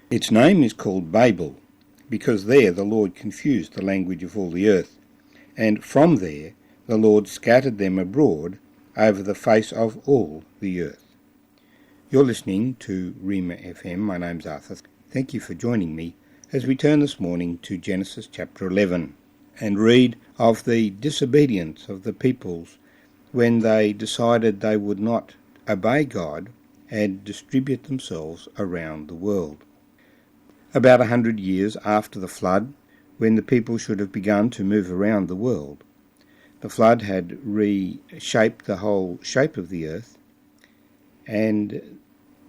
Its name is called Babel, because there the Lord confused the language of all the earth, and from there the Lord scattered them abroad over the face of all the earth. You're listening to Rima FM. My name's Arthur. Thank you for joining me as we turn this morning to Genesis chapter 11 and read of the disobedience of the peoples when they decided they would not obey God and distribute themselves around the world. About 100 years after the flood, when the people should have begun to move around the world, the flood had reshaped the whole shape of the earth, and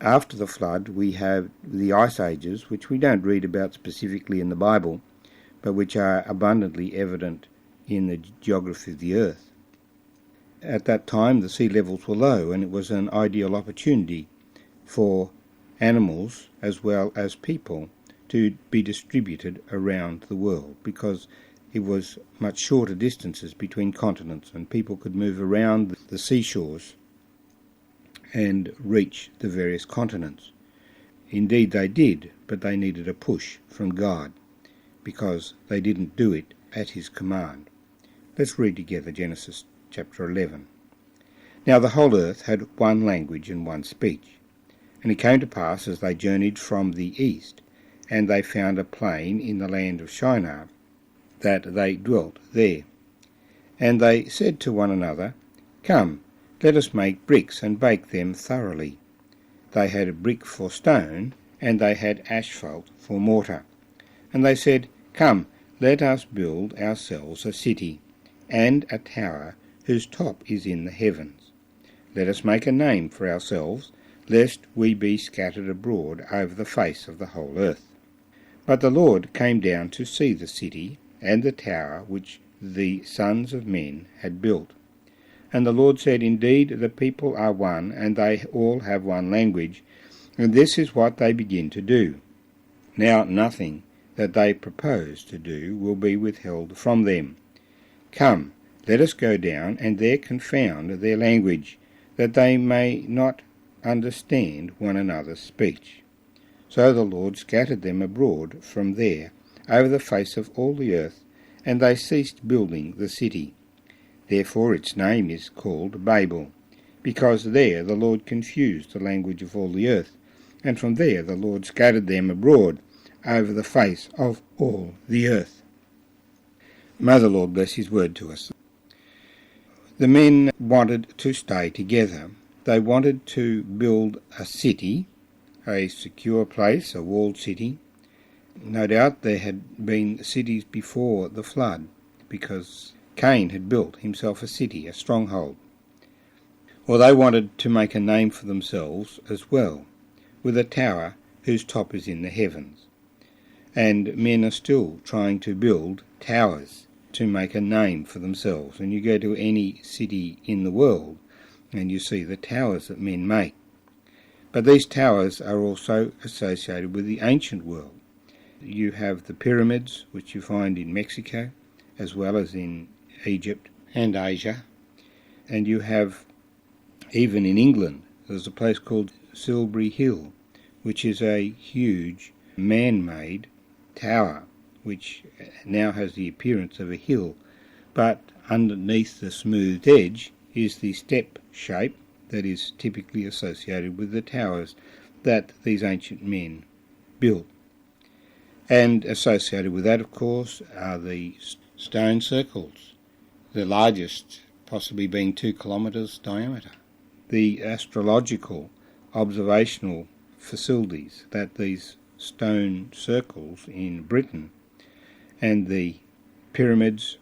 after the flood we have the ice ages, which we don't read about specifically in the Bible, but which are abundantly evident in the geography of the earth. At that time the sea levels were low, and it was an ideal opportunity for animals as well as people to be distributed around the world, because it was much shorter distances between continents and people could move around the seashores and reach the various continents. Indeed they did, but they needed a push from God because they didn't do it at his command. Let's read together Genesis chapter 11. Now the whole earth had one language and one speech. And it came to pass as they journeyed from the east, and they found a plain in the land of Shinar, that they dwelt there. And they said to one another, Come, let us make bricks and bake them thoroughly. They had a brick for stone, and they had asphalt for mortar. And they said, Come, let us build ourselves a city, and a tower whose top is in the heavens. Let us make a name for ourselves, lest we be scattered abroad over the face of the whole earth. But the Lord came down to see the city and the tower which the sons of men had built. And the Lord said, Indeed, the people are one, and they all have one language, and this is what they begin to do. Now nothing that they propose to do will be withheld from them. Come, let us go down, and there confound their language, that they may not understand one another's speech. So the Lord scattered them abroad from there over the face of all the earth, and they ceased building the city. Therefore its name is called Babel, because there the Lord confused the language of all the earth, and from there the Lord scattered them abroad over the face of all the earth. May the Lord bless his word to us. The men wanted to stay together. They wanted to build a city, a secure place, a walled city. No doubt there had been cities before the flood, because Cain had built himself a city, a stronghold. Or they wanted to make a name for themselves as well, with a tower whose top is in the heavens. And men are still trying to build towers to make a name for themselves. And you go to any city in the world and you see the towers that men make. But these towers are also associated with the ancient world. You have the pyramids, which you find in Mexico, as well as in Egypt and Asia. And you have, even in England, there's a place called Silbury Hill, which is a huge man-made tower, which now has the appearance of a hill, but underneath the smoothed edge is the step shape that is typically associated with the towers that these ancient men built. And associated with that, of course, are the stone circles, the largest possibly being 2 kilometres diameter. The astrological observational facilities that these stone circles in Britain and the pyramids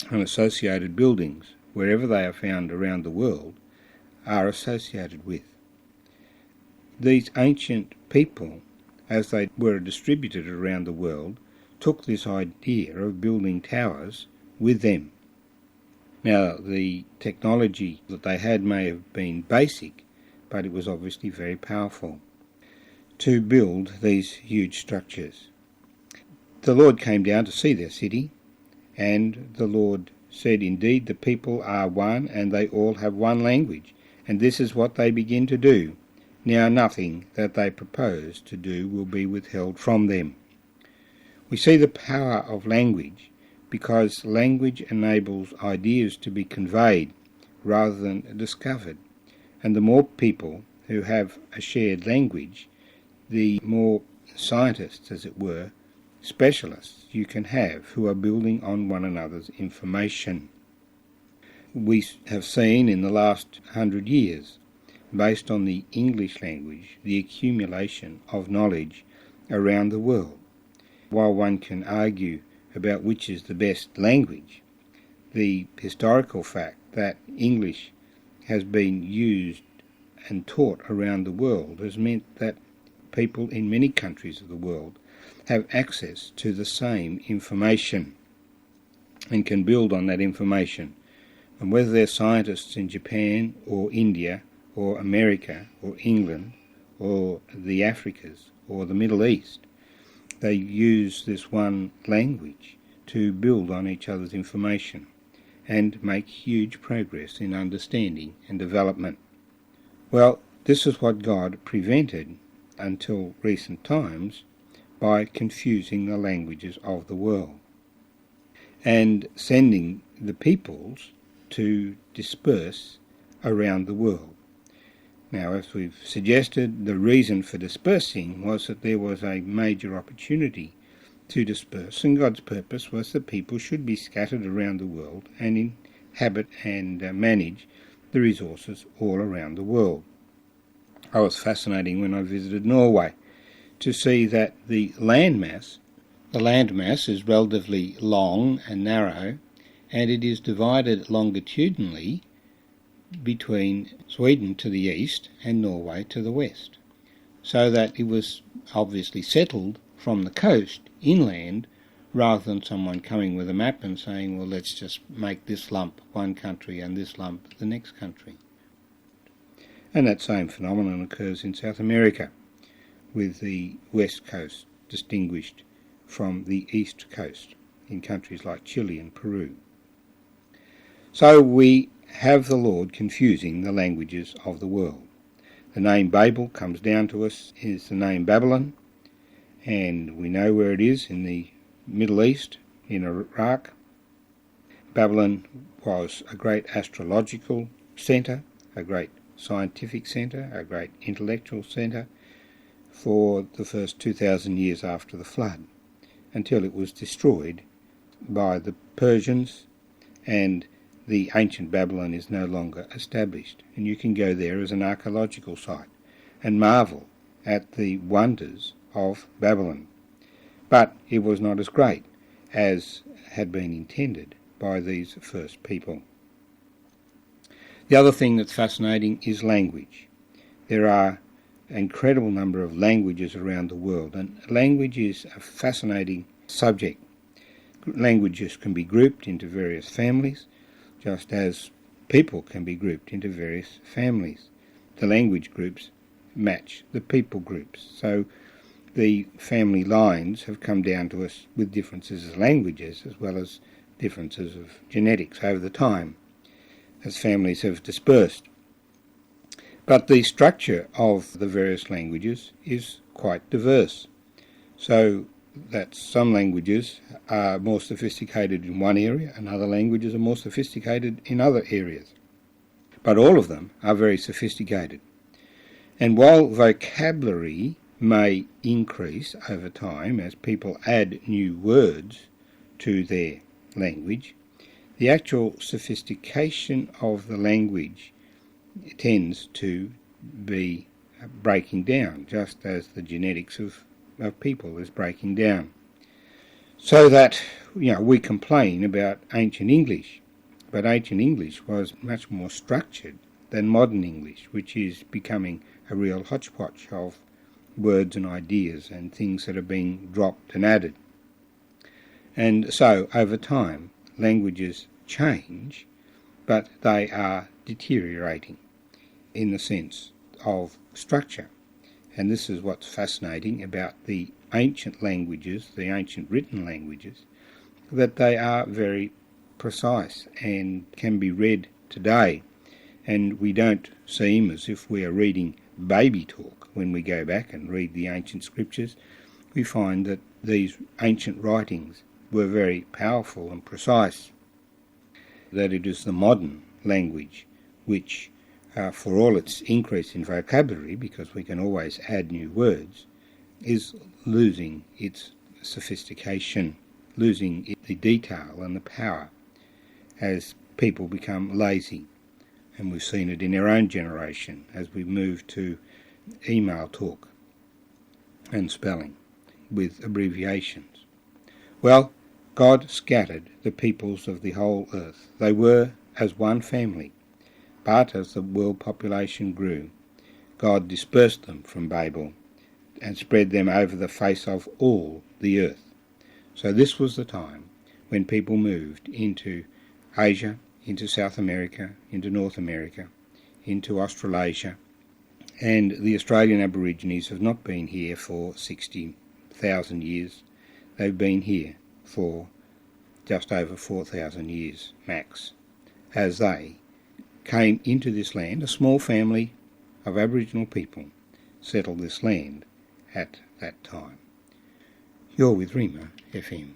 and associated buildings, wherever they are found around the world, are associated with. These ancient people, as they were distributed around the world, took this idea of building towers with them. Now, the technology that they had may have been basic, but it was obviously very powerful to build these huge structures. The Lord came down to see their city, and the Lord said, Indeed, the people are one, and they all have one language, and this is what they begin to do. Now nothing that they propose to do will be withheld from them. We see the power of language because language enables ideas to be conveyed rather than discovered. And the more people who have a shared language, the more scientists, as it were, specialists you can have who are building on one another's information. We have seen in the last 100 years, based on the English language, the accumulation of knowledge around the world. While one can argue about which is the best language, the historical fact that English has been used and taught around the world has meant that people in many countries of the world have access to the same information and can build on that information. And whether they're scientists in Japan or India or America or England or the Africas or the Middle East, they use this one language to build on each other's information and make huge progress in understanding and development. Well, this is what God prevented until recent times by confusing the languages of the world and sending the peoples to disperse around the world. Now, as we've suggested, the reason for dispersing was that there was a major opportunity to disperse, and God's purpose was that people should be scattered around the world and inhabit and manage the resources all around the world. I was fascinating when I visited Norway to see that the landmass is relatively long and narrow, and it is divided longitudinally between Sweden to the east and Norway to the west, so that it was obviously settled from the coast inland rather than someone coming with a map and saying, well, let's just make this lump one country and this lump the next country. And that same phenomenon occurs in South America, with the west coast distinguished from the east coast in countries like Chile and Peru. So we have the Lord confusing the languages of the world. The name Babel comes down to us is the name Babylon, and we know where it is in the Middle East, in Iraq. Babylon was a great astrological centre, a great scientific centre, a great intellectual centre for the first 2,000 years after the flood, until it was destroyed by the Persians, and the ancient Babylon is no longer established. And you can go there as an archaeological site and marvel at the wonders of Babylon. But it was not as great as had been intended by these first people. The other thing that's fascinating is language. There are an incredible number of languages around the world, and language is a fascinating subject. Languages can be grouped into various families, just as people can be grouped into various families. The language groups match the people groups. So the family lines have come down to us with differences of languages as well as differences of genetics over the time as families have dispersed. But the structure of the various languages is quite diverse, so that some languages are more sophisticated in one area and other languages are more sophisticated in other areas. But all of them are very sophisticated. And while vocabulary may increase over time as people add new words to their language, the actual sophistication of the language tends to be breaking down, just as the genetics of people is breaking down. So that, we complain about ancient English, but ancient English was much more structured than modern English, which is becoming a real hodgepodge of words and ideas and things that are being dropped and added. And so, over time, languages change, but they are deteriorating in the sense of structure. And this is what's fascinating about the ancient languages, the ancient written languages, that they are very precise and can be read today. And we don't seem as if we are reading baby talk. When we go back and read the ancient scriptures, we find that these ancient writings were very powerful and precise, that it is the modern language which, for all its increase in vocabulary, because we can always add new words, is losing its sophistication, losing the detail and the power as people become lazy. And we've seen it in our own generation as we move to email talk and spelling with abbreviations. Well, God scattered the peoples of the whole earth. They were as one family, but as the world population grew, God dispersed them from Babel and spread them over the face of all the earth. So this was the time when people moved into Asia, into South America, into North America, into Australasia, and the Australian Aborigines have not been here for 60,000 years. They've been here for just over 4,000 years max, as they came into this land. A small family of Aboriginal people settled this land at that time. You're with Rima FM.